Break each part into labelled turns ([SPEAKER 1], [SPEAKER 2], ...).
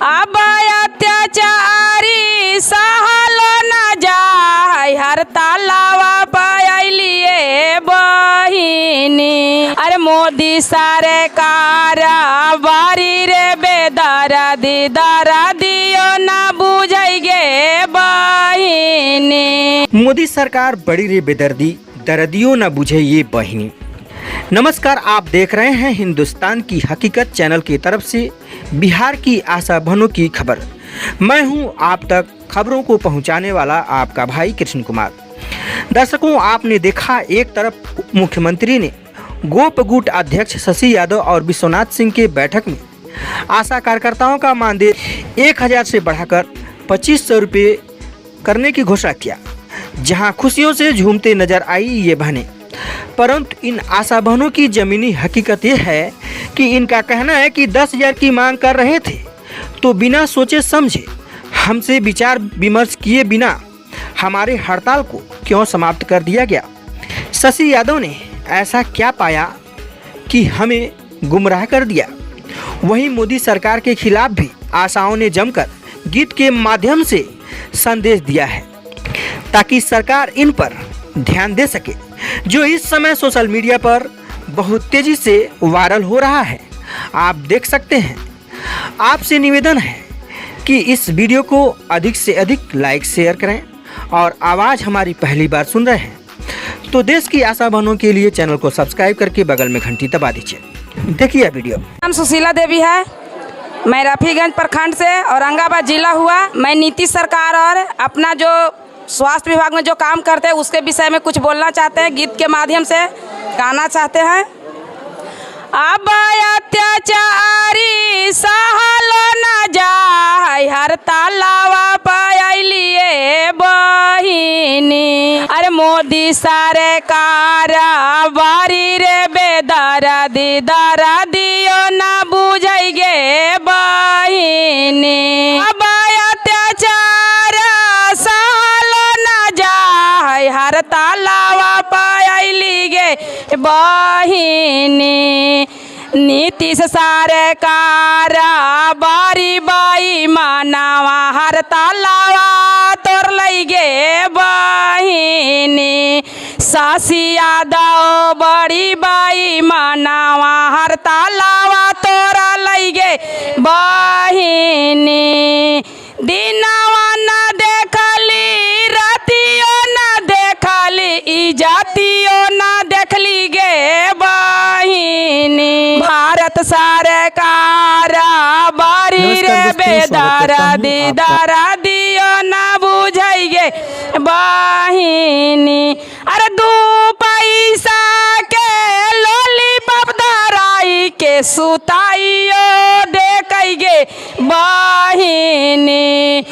[SPEAKER 1] अब अत्याचारी सहलो न जाय हड़तालवा पयलिए बहिनी। अरे मोदी सरकार बारी रे बेदर्दी दर्दियो न बुझै गे बहिनी।
[SPEAKER 2] मोदी सरकार बड़ी रे बेदर्दी दर्दियों न बुझे ये बहिनी। नमस्कार, आप देख रहे हैं हिंदुस्तान की हकीकत चैनल की तरफ से बिहार की आशा बहनों की खबर। मैं हूं आप तक खबरों को पहुंचाने वाला आपका भाई कृष्ण कुमार। दर्शकों, आपने देखा एक तरफ मुख्यमंत्री ने गोप गुट अध्यक्ष शशि यादव और विश्वनाथ सिंह के बैठक में आशा कार्यकर्ताओं का मानदेय 1000 से बढ़ाकर 2500 रुपये करने की घोषणा किया, जहां खुशियों से झूमते नजर आई ये बहनें। परंतु इन आशा बहनों की जमीनी हकीकत ये है कि इनका कहना है कि 10,000 की मांग कर रहे थे तो बिना सोचे समझे हमसे विचार विमर्श किए बिना हमारे हड़ताल को क्यों समाप्त कर दिया गया। शशि यादव ने ऐसा क्या पाया कि हमें गुमराह कर दिया। वहीं मोदी सरकार के खिलाफ भी आशाओं ने जमकर गीत के माध्यम से संदेश दिया है ताकि सरकार इन पर ध्यान दे सके, जो इस समय सोशल मीडिया पर बहुत तेजी से वायरल हो रहा है। आप देख सकते हैं। आपसे निवेदन है कि इस वीडियो को अधिक से अधिक लाइक शेयर करें और आवाज़ हमारी पहली बार सुन रहे हैं तो देश की आशा बहनों के लिए चैनल को सब्सक्राइब करके बगल में घंटी दबा दीजिए। देखिए वीडियो।
[SPEAKER 1] नाम सुशीला देवी है, मैं रफीगंज प्रखंड से औरंगाबाद जिला हुआ। मैं नीतीश सरकार और अपना जो स्वास्थ्य विभाग में जो काम करते हैं उसके विषय में कुछ बोलना चाहते हैं, गीत के माध्यम से गाना चाहते हैं। अब अत्याचारी सहलो न जाय हड़तालवा पयलिए बहिनी। अरे मोदी सरकार बारी रे बेदर्दी दर्दियो न बुझै गे बहिनी। अब अत्याचार सहलो न जाय हड़तालवा पयली गे बहिनी। नीतीश सरकार बारी बाई मानवा हड़तालवा तोड़ लै गे बहिनी। शशि यादव बड़ी बाई मानवा हड़तालवा तोड़ लै गे बहिनी। दिनवा न देखली रातियो न देखली इजातियो न देखली गे बहिनी। भारत सरकार बारी रे बेदर्दी दर्दियो न बुझै गे बहिनी। अरे 2 पैसा के लॉलीपॉप धराई के सुताइयो देखै गे बहिनी।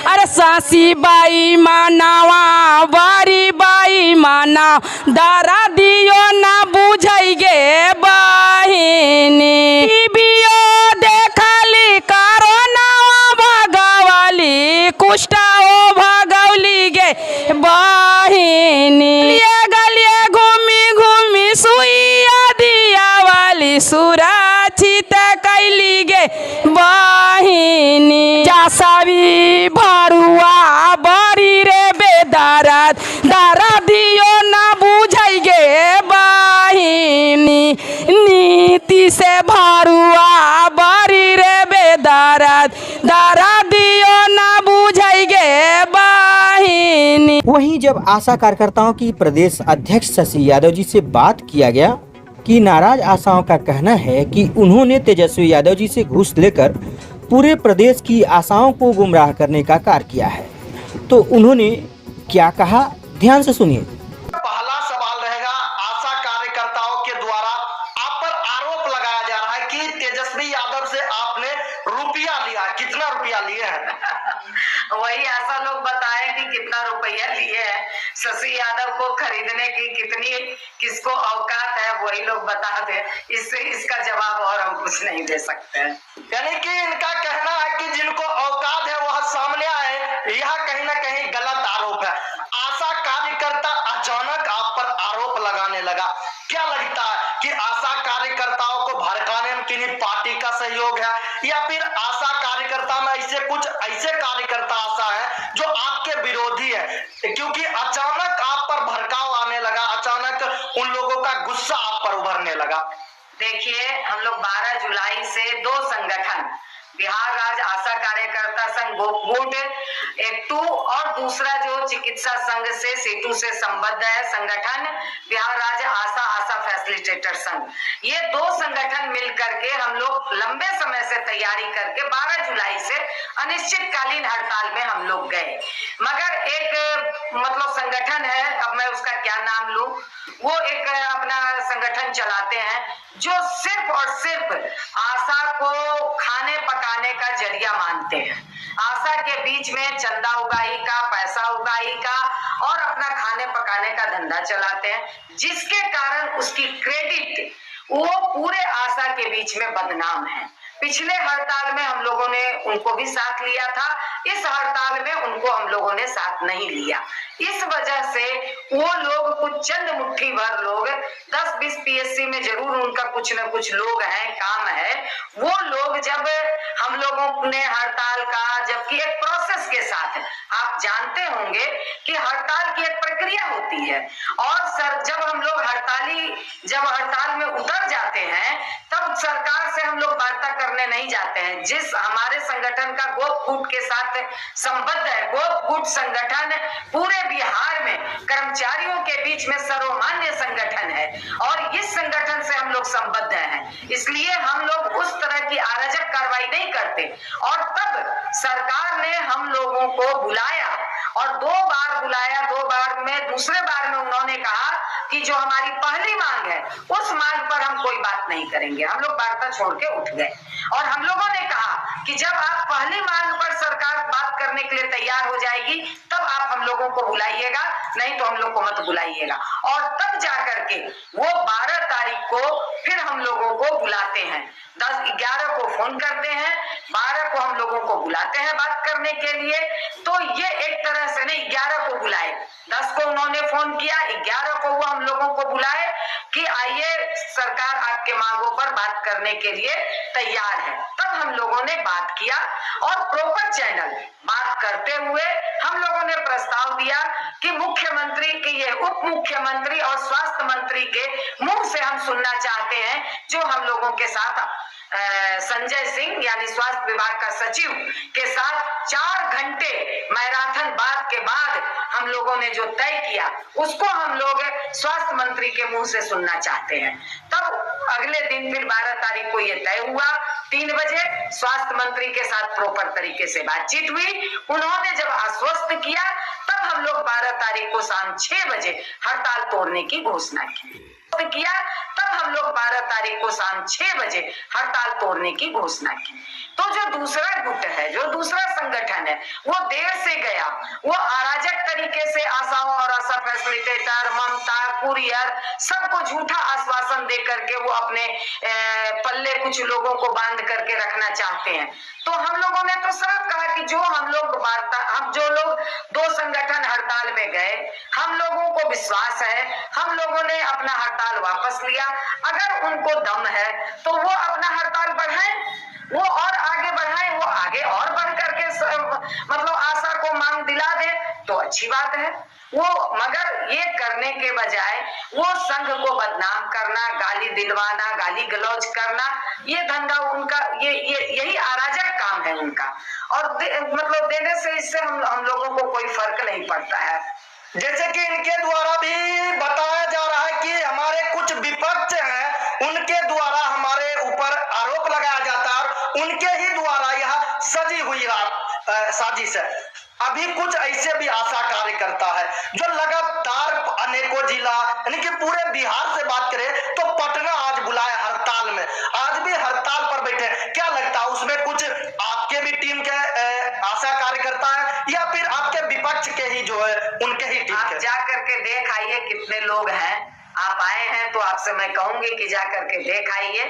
[SPEAKER 1] अरे शशि बाई मानवा बारी बाई मानव दर्दियो न बुझै गे बहिनी। टीवीओ देखली कोरोनावा भगवली कुष्ठो भगवली गे बहिनी। गलिए घूमी घूमी सुइया दिया वाली सुरक्षित कैली गे बहिनी। जासवी भरुआ बड़ी रे बेदर्द दर्दियो न बुझै गे बहिनी। नीति से भरुआ बड़ी रे बेदर्द दर्दियो न बुझै गे बहिनी।
[SPEAKER 2] वहीं जब आशा कार्यकर्ताओं की प्रदेश अध्यक्ष शशि यादव जी से बात किया गया कि नाराज आशाओं का कहना है कि उन्होंने तेजस्वी यादव जी से घूस लेकर पूरे प्रदेश की आशाओं को गुमराह करने का कार्य किया है, तो उन्होंने क्या कहा, ध्यान से सुनिए।
[SPEAKER 3] पहला सवाल रहेगा, आशा कार्यकर्ताओं के द्वारा आप पर आरोप लगाया जा रहा है कि तेजस्वी यादव से आपने रुपया लिया। कितना रुपया लिए हैं?
[SPEAKER 4] वही ऐसा लोग बताएं कि कितना रुपया लिए हैं। शशि यादव को खरीदने की कितनी किसको औकात है वही लोग बता दे। इससे इसका जवाब और हम कुछ नहीं दे सकते हैं।
[SPEAKER 3] यानी कि इनका कहना है कि जिनको औकात है वह सामने आए, यह कहीं ना कहीं गलत आरोप है। आशा कार्यकर्ता अचानक आप पर आरोप लगाने लगा। क्या लगता है कि आशा कार्यकर्ताओं को भड़काने के लिए पार्टी का सहयोग है, या फिर आशा कार्यकर्ता में ऐसे कार्यकर्ता आशा है जो आपके विरोधी है, क्योंकि अचानक आप पर भड़काव आने लगा, अचानक उन लोगों का गुस्सा आप पर उभरने लगा?
[SPEAKER 4] देखिए, हम लोग 12 जुलाई से 2 संगठन, बिहार राज्य आशा कार्यकर्ता संघ गोपगुट एक्टू और दूसरा जो चिकित्सा संघ से सेतु से संबद्ध है संगठन बिहार राज्य आशा फैसिलिटेटर संघ, ये 2 संगठन मिलकर के हम लोग लंबे समय से तैयारी करके 12 जुलाई से अनिश्चितकालीन हड़ताल में हम लोग गए। मगर एक मतलब संगठन है, अब मैं उसका क्या नाम लूं, वो एक अपना संगठन चलाते हैं जो सिर्फ और सिर्फ आशा को खाने पकाने का जरिया मानते हैं। आशा के बीच में चंदा उगाही का, पैसा उगाही का और अपना खाने पकाने का धंधा चलाते हैं, जिसके कारण उसकी क्रेडिट वो पूरे आशा के बीच में बदनाम है। पिछले हड़ताल में हम लोगों ने उनको भी साथ लिया था, इस हड़ताल में उनको हम लोगों ने साथ नहीं लिया। इस वजह से वो लोग कुछ चंद मुट्ठी भर लोग 10-20 पीएससी में जरूर उनका कुछ न कुछ लोग हैं, काम है, वो लोग जब हम लोगों ने हड़ताल का, जबकि एक प्रोसेस के साथ, आप जानते होंगे कि हड़ताल की एक प्रक्रिया होती है और जब हम लोग जब हड़ताल में उतर जाते हैं तब सरकार से हम लोग वार्ता करने नहीं जाते हैं। जिस हमारे संगठन का गोपगुट के साथ संबद्ध है, गोपगुट संगठन पूरे बिहार में कर्मचारियों के बीच में सर्वमान्य संगठन है और इस संगठन से हम लोग संबद्ध हैं, इसलिए हम लोग उस तरह की अराजक कार्रवाई नहीं करते। और तब सरकार ने हम लोगों को बुलाया और 2 बार बुलाया, 2 बार में दूसरे बार में उन्होंने कहा कि जो हमारी पहली मांग है उस मांग पर हम कोई बात नहीं करेंगे। हम लोग वार्ता छोड़ के उठ गए और हम लोगों ने कहा कि जब आप पहली मांग पर सरकार बात करने के लिए तैयार हो जाएगी तब आप हम लोगों को बुलाइएगा, नहीं तो हम लोग को मत बुलाइएगा। और तब जाकर के वो 12 तारीख को फिर हम लोगों को बुलाते हैं, 11 को फोन करते हैं, 12 को हम लोगों को बुलाते हैं बात करने के लिए। तो ये एक तरह से नहीं, 11 को बुलाए, 10 को उन्होंने फोन किया, 11 को वो हम लोगों को बुलाए कि आइए सरकार आपके मांगों पर बात करने के लिए तैयार है। तब हम लोगों ने बात किया और प्रॉपर चैनल बात करते हुए हम लोगों ने प्रस्ताव दिया कि मुख्यमंत्री के, ये उप मुख्यमंत्री और स्वास्थ्य मंत्री के मुंह से हम सुनना चाहते हैं, जो हम लोगों के साथ संजय सिंह यानी स्वास्थ्य विभाग का सचिव के साथ 4 घंटे मैराथन बात के बाद हम लोगों ने जो तय किया उसको हम लोग स्वास्थ्य मंत्री के मुंह से सुनना चाहते हैं। तब अगले दिन फिर 12 तारीख को ये तय हुआ, 3 बजे स्वास्थ्य मंत्री के साथ प्रॉपर तरीके से बातचीत हुई। उन्होंने जब आश्वस्त किया तब हम लोग 12 तारीख को शाम 6 बजे हड़ताल तोड़ने की घोषणा किया। तब हम लोग 12 तारीख को शाम 6 बजे हड़ताल तोड़ने की घोषणा की। तो जो दूसरा गुट है, जो दूसरा संगठन है, वो देर से गया, वो अराजक तरीके से आशाओं और आशा फैसिलिटेटर, ममता, कुरियर सबको झूठा आश्वासन दे करके वो अपने पल्ले कुछ लोगों को बांध करके रखना चाहते हैं। तो हम लोगों ने तो साफ कहा कि जो हम जो लोग 2 संगठन हड़ताल में गए, हम लोगों को विश्वास है, हम लोगों ने अपना हड़ताल वापस लिया। अगर उनको दम है तो वो अपना हड़ताल बढ़ाएं, वो और आगे बढ़ाएं, वो आगे और बढ़ करके मतलब आशा को मांग दिला दे तो अच्छी बात है वो। मगर ये करने के बजाय वो संघ को बदनाम करना, गाली दिलवाना, गाली गलौज करना, ये धंधा उनका, यही अराजक काम है उनका। और मतलब देने से इससे हम लोगों को कोई फर्क नहीं पड़ता है।
[SPEAKER 3] जैसे कि इनके द्वारा भी बताया जा रहा है कि हमारे कुछ विपक्ष हैं, उनके द्वारा हमारे ऊपर आरोप लगाया जाता है और उनके ही द्वारा यह सजी हुई साजिश है। अभी कुछ ऐसे भी आशा कार्यकर्ता है जो लगातार अनेकों जिला यानी कि पूरे बिहार से बात करें तो पटना आज बुलाए हड़ताल में, आज भी हड़ताल पर बैठे। क्या लगता है उसमें कुछ आपके भी टीम के आशा कार्यकर्ता है या फिर आपके विपक्ष के ही जो है उनके ही टीम के?
[SPEAKER 4] आप जा करके देख आइए कितने लोग हैं। आप आए हैं तो आपसे मैं कहूंगी कि जा करके देख आइए,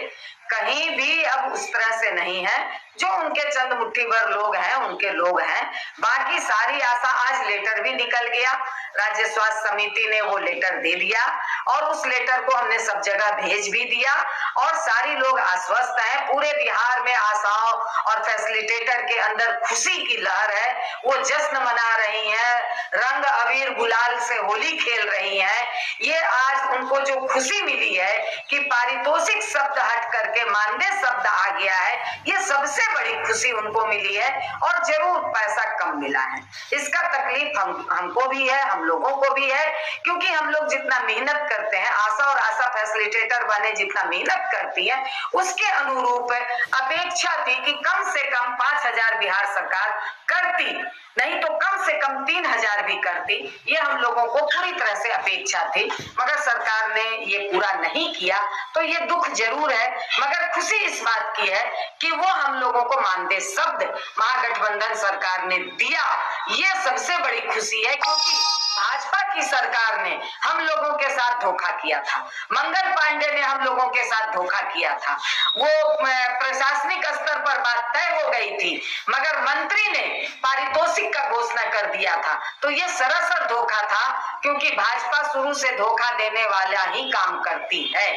[SPEAKER 4] कहीं भी अब उस तरह से नहीं है। जो उनके चंद मुट्ठी भर लोग हैं उनके लोग हैं, बाकी सारी आशा, आज लेटर भी निकल गया, राज्य स्वास्थ्य समिति ने वो लेटर दे दिया और उस लेटर को हमने सब जगह भेज भी दिया और सारी लोग आश्वस्त हैं। पूरे बिहार में आशाओं और फैसिलिटेटर के अंदर खुशी की लहर है, वो जश्न मना रही हैं, रंग अबीर गुलाल से होली खेल रही हैं। ये आज उनको जो खुशी मिली है कि पारितोषिक शब्द हट करके मानदेय शब्द आ गया है, ये सबसे बड़ी खुशी उनको मिली है और जरूर पैसा कम मिला है। इसका तकलीफ हमको भी है, हम लोगों को भी है, क्योंकि हम लोग जितना मेहनत करते हैं, आशा और आशा फैसिलिटेटर बने जितना मेहनत करती है, उसके अनुरूप अपेक्षा थी कि कम से कम 5,000 बिहार सरकार करती, नहीं तो कम से कम 3,000 भी करती। ये हम लोगों को पूरी तरह से अपेक्षा थी, मगर सरकार ने ये पूरा नहीं किया, तो ये दुख जरूर है। मगर खुशी इस बात की है कि वो हम लोगों को मानदेय शब्द महागठबंधन सरकार ने दिया, ये सबसे बड़ी खुशी है। क्योंकि भाजपा की सरकार ने हम लोगों के साथ धोखा किया था, मंगल पांडे ने हम लोगों के साथ धोखा किया था। वो प्रशासनिक स्तर पर बात तय हो गई थी, मगर मंत्री ने पारितोषिक का घोषणा कर दिया था, तो ये सरासर धोखा था, क्योंकि भाजपा शुरू से धोखा देने वाला ही काम करती है।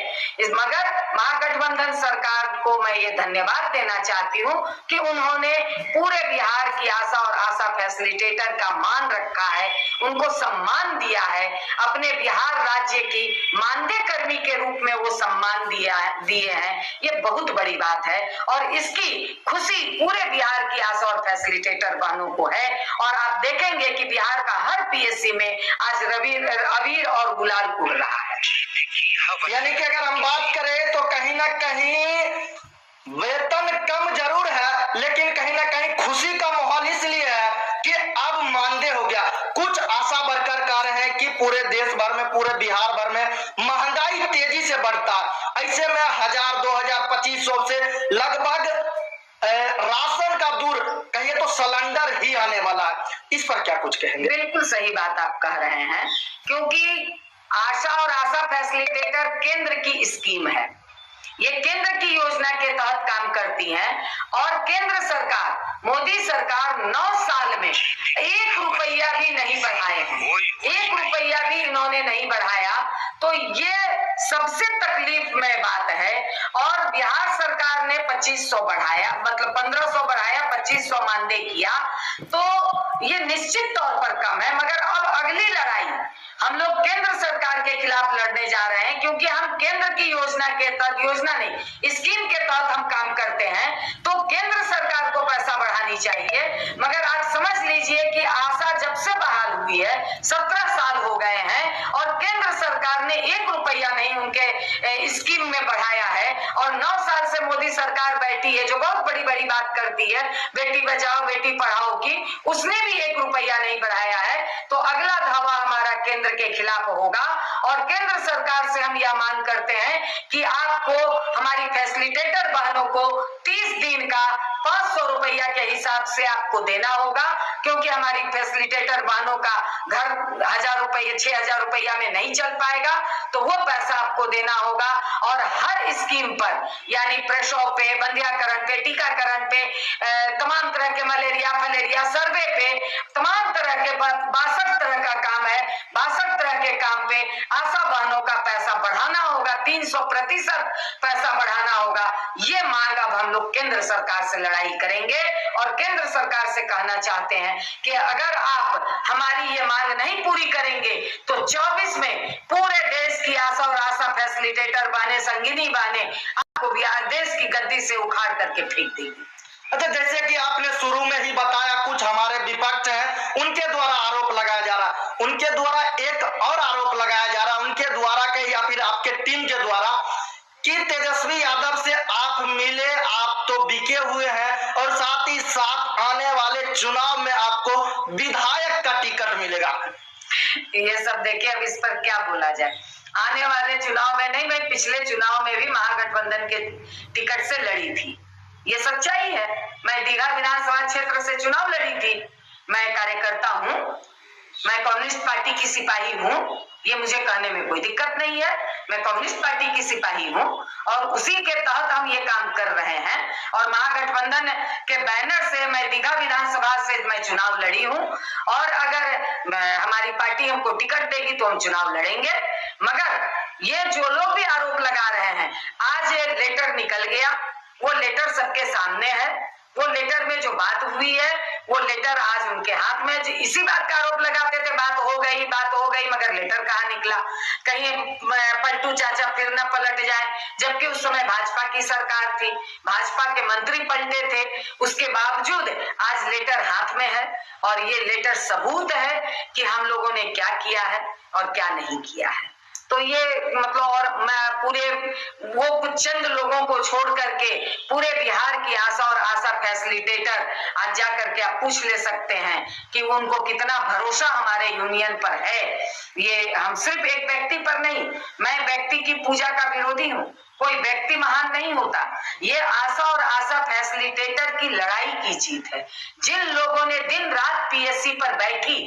[SPEAKER 4] मगर महागठबंधन सरकार को मैं ये धन्यवाद देना चाहती हूँ कि उन्होंने पूरे बिहार की आशा और आशा फैसिलिटेटर का मान रखा है, उनको सम्मान दिया है, अपने बिहार राज्य की मानदेय कर्मी के रूप में वो सम्मान दिए हैं। ये बहुत बड़ी बात है और इसकी खुशी पूरे बिहार की आशा और फैसिलिटेटर बहनों को है। और आप देखेंगे कि बिहार का हर पीएससी में आज अबीर और गुलाल उड़ रहा है।
[SPEAKER 3] यानी कि अगर हम बात करें तो कहीं ना कहीं वेतन कम जरूर है, लेकिन कहीं ना कहीं खुशी का माहौल इसलिए है कि अब मानदेय हो गया। कुछ आशा वर्कर कह रहे हैं कि पूरे देश भर में, पूरे बिहार भर में महंगाई तेजी से बढ़ता, ऐसे में 1,000, 2,000, 2,500 से लगभग राशन का दूर कहिए तो सिलेंडर ही आने वाला है। इस पर क्या कुछ कहेंगे?
[SPEAKER 4] बिल्कुल सही बात आप कह रहे हैं, क्योंकि आशा और आशा फैसिलिटेटर केंद्र की स्कीम है, ये केंद्र की योजना के तहत काम करती हैं और केंद्र सरकार, मोदी सरकार 9 साल में 1 रुपया भी नहीं बढ़ाए हैं, 1 रुपया भी इन्होंने नहीं बढ़ाया। तो ये सबसे तकलीफ में बात है। और बिहार सरकार ने 2,500 बढ़ाया, मतलब 1,500 बढ़ाया, 2,500 मानदेय किया, तो ये निश्चित तौर पर कम है। मगर अब अगली लड़ाई हम लोग केंद्र सरकार के खिलाफ लड़ने जा रहे हैं, क्योंकि हम केंद्र की योजना के तहत, योजना नहीं स्कीम के तहत हम काम करते हैं, तो केंद्र सरकार को पैसा बढ़ानी चाहिए। मगर आप समझ लीजिए कि आशा जब से बहाल हुई है 17 साल हो गए हैं और केंद्र सरकार ने 1 रुपया नहीं उनके स्कीम में बढ़ाया है। और 9 साल से मोदी सरकार बैठी है, जो बहुत बड़ी बड़ी बात करती है बेटी बचाओ बेटी पढ़ाओ की, उसने भी 1 रुपया नहीं बढ़ाया है। तो अगला धावा हमारा केंद्र के खिलाफ होगा और केंद्र सरकार से हम यह मांग करते हैं कि आपको, हमारी फैसिलिटेटर बहनों को 30 दिन का 500 रुपया के हिसाब से आपको देना होगा, क्योंकि हमारी फैसिलिटेटर बहनों का घर 1,000 रुपये 6,000 रुपया में नहीं चल पाएगा, तो वो पैसा आपको देना होगा। और हर स्कीम पर, यानी प्रसव पे, बंध्याकरण पे, टीकाकरण पे, तमाम तरह के मलेरिया फलेरिया सर्वे पे, तमाम तरह के 62 तरह का काम है, 62 तरह के काम पे आशा बहनों का पैसा बढ़ाना होगा, 300% पैसा बढ़ाना होगा। ये मांग अब हम लोग केंद्र सरकार से लड़ाई करेंगे और केंद्र सरकार से कहना चाहते हैं कि अगर आप हमारी ये मांग नहीं पूरी करेंगे तो 24 में पूरे देश की आशा और आशा फैसिलिटेटर बने, संगिनी बने, आपको बिहार देश की गद्दी से उखाड़ करके फेंक देंगे।
[SPEAKER 3] अच्छा, जैसे कि आपने शुरू में ही बताया, कुछ हमारे विपक्ष हैं, उनके द्वारा आरोप लगाया जा रहा, उनके द्वारा एक और आरोप लगाया जा रहा, उनके द्वारा के या फिर आपके टीम के द्वारा, कि तेजस्वी यादव से आप मिले, आप तो बिके हुए हैं और साथ ही साथ आने वाले चुनाव में आपको विधायक का टिकट मिलेगा।
[SPEAKER 4] ये सब देखिए, अब इस पर क्या बोला जाए। आने वाले चुनाव में नहीं, मैं पिछले चुनाव में भी महागठबंधन के टिकट से लड़ी थी, ये सच्चाई है। मैं दीघा विधानसभा क्षेत्र से चुनाव लड़ी थी, मैं कार्यकर्ता हूँ, मैं कम्युनिस्ट पार्टी की सिपाही हूँ, ये मुझे कहने में कोई दिक्कत नहीं है। मैं कम्युनिस्ट पार्टी की सिपाही हूँ और उसी के तहत हम ये काम कर रहे हैं। और महागठबंधन के बैनर से मैं दीघा विधानसभा से मैं चुनाव लड़ी हूँ और अगर हमारी पार्टी हमको टिकट देगी तो हम चुनाव लड़ेंगे। मगर ये जो लोग भी आरोप लगा रहे हैं, आज एक लेटर निकल गया, वो लेटर सबके सामने है। वो लेटर में जो बात हुई है वो लेटर आज उनके हाथ में, इसी बात का आरोप लगाते थे, बात हो गई, मगर लेटर कहाँ निकला। कहीं पलटू चाचा फिर न पलट जाए, जबकि उस समय भाजपा की सरकार थी, भाजपा के मंत्री पलटे थे, उसके बावजूद आज लेटर हाथ में है और ये लेटर सबूत है कि हम लोगों ने क्या किया है और क्या नहीं किया है। तो ये मतलब, और मैं पूरे वो कुछ चंद लोगों को छोड़ करके पूरे बिहार की आशा और आशा फैसिलिटेटर आज जा करके आप पूछ ले सकते हैं कि उनको कितना भरोसा हमारे यूनियन पर है। ये हम सिर्फ एक व्यक्ति पर नहीं, मैं व्यक्ति की पूजा का विरोधी हूँ, कोई व्यक्ति महान नहीं होता। ये आशा और आशा फैसिलिटेटर की लड़ाई की जीत है। जिन लोगों ने दिन रात पीएससी पर बैठी,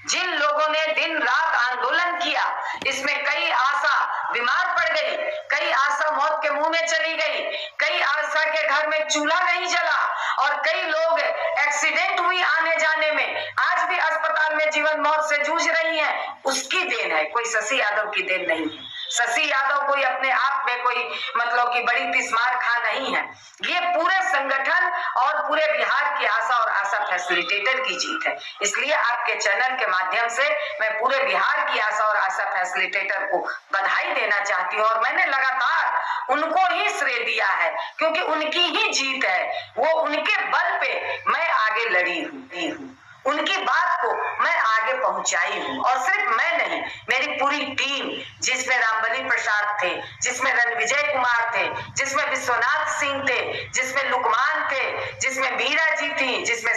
[SPEAKER 4] जिन लोगों ने दिन रात आंदोलन किया, इसमें कई आशा बीमार पड़ गई, कई आशा मौत के मुंह में चली गई, कई आशा के घर में चूल्हा नहीं जला और कई लोग एक्सीडेंट हुई आने जाने में, आज भी अस्पताल में जीवन मौत से जूझ रही हैं। उसकी देन है, कोई शशि यादव की देन नहीं है। शशि यादव कोई अपने आप में कोई मतलब कि बड़ी तिस्मार खा नहीं है। ये पूरे संगठन और पूरे बिहार की आशा और आशा फैसिलिटेटर की जीत है। इसलिए आपके चैनल के माध्यम से मैं पूरे बिहार की आशा और आशा फैसिलिटेटर को बधाई देना चाहती हूँ और मैंने लगातार उनको ही श्रेय दिया है, क्योंकि उनकी ही जीत है। वो उनके बल पे मैं आगे लड़ी हूँ, उनकी बात को मैं आगे पहुंचाई हूँ। और सिर्फ मैं नहीं, मेरी पूरी टीम, जिसमें रामबली प्रसाद थे, जिसमें रणविजय कुमार थे, जिसमें विश्वनाथ सिंह थे, जिसमें लुकमान थे, जिसमें मीरा जी थी, जिसमें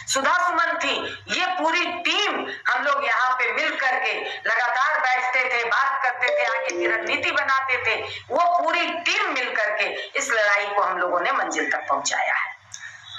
[SPEAKER 4] सुधा सुमन थी, ये पूरी टीम हम लोग यहाँ पे मिल करके लगातार बैठते थे, बात करते थे, आगे की रणनीति बनाते थे। वो पूरी टीम मिल करके इस लड़ाई को हम लोगों ने मंजिल तक पहुंचाया है।